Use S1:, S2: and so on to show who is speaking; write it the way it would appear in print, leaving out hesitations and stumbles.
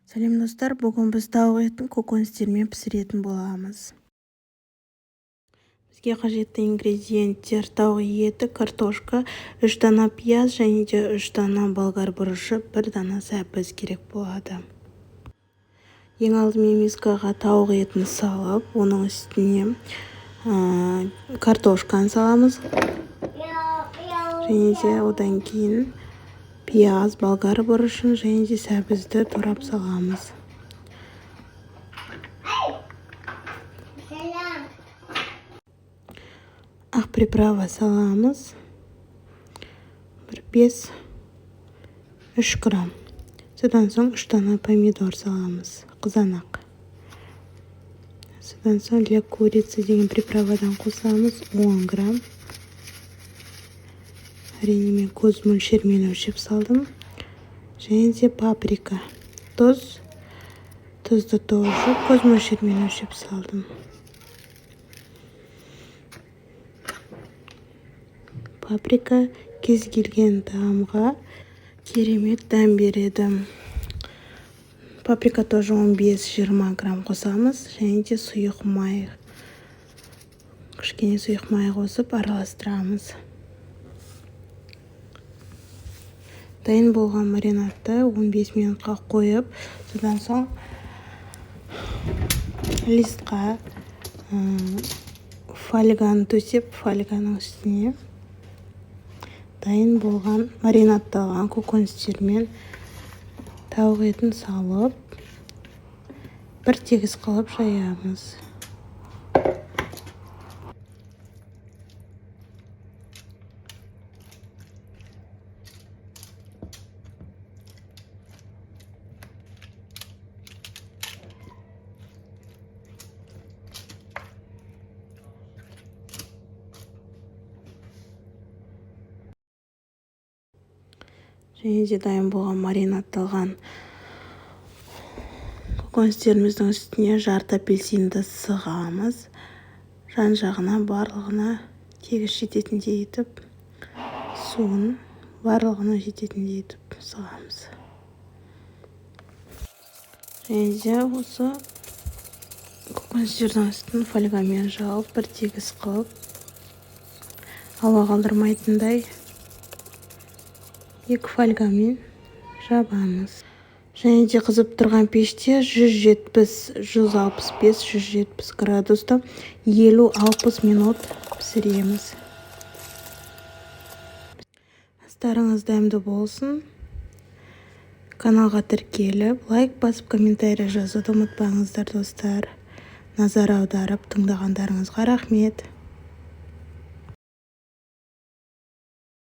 S1: Сәлем достар, бүгін біз тауық етін көкөністермен пісіретін боламыз. Бізге қажетті ингредиенттер: тауық еті, картошка, 3 дана пияз және де 3 дана болгар бұрышы, 1 дана сәбіз керек болады. Ең алдымен мискаға тауық етін салып, оның үстіне картошканы саламыз. Және де одан кейін пияз, болгар бұрышын және де сәбізді турап саламыз. Ақ приправа саламыз. 3 грамм. Содан соң 3 дана помидор саламыз, қызанақ. Содан соң для курицы деген приправадан қосамыз 10 грамм. Әрине мен көз мөлшермен өлшеп салдым. Және де паприка, тұзды тоже көз мөлшермен өлшеп салдым. Паприка кез келген тағамға керемет дәм береді. Паприка тоже 15-20 грамм қосамыз. Және де сұйық май. Кішкене сұйық май қосып араластырамыз. Дайын болған маринадты 15 минутқа қойып, содан соң листқа фольганы төсеп, фольганың үстіне дайын болған маринадталған көкөністермен тауық етін салып, бір тегіс қылып жаямыз. Және де дайын болған маринадталған көкөністеріміздің үстіне жарты апельсинді сығамыз. Жан-жағына барлығына тегіс жететіндей етіп, суын барлығына жететіндей етіп сығамыз. Және де осы көкөністердің үстін фольгамен жауып, бір тегіс қылып, ауа қалдырмайтындай 2 фольгамен жабамыз. Және де қызып тұрған пеште 165-170 градуста 50-60 минут пісіреміз. Астарыңыз дәмді болсын. Каналға тіркеліп, лайк басып, комментарий жазуды ұмытпаңыздар достар. Назар аударып тыңдағандарыңызға рахмет.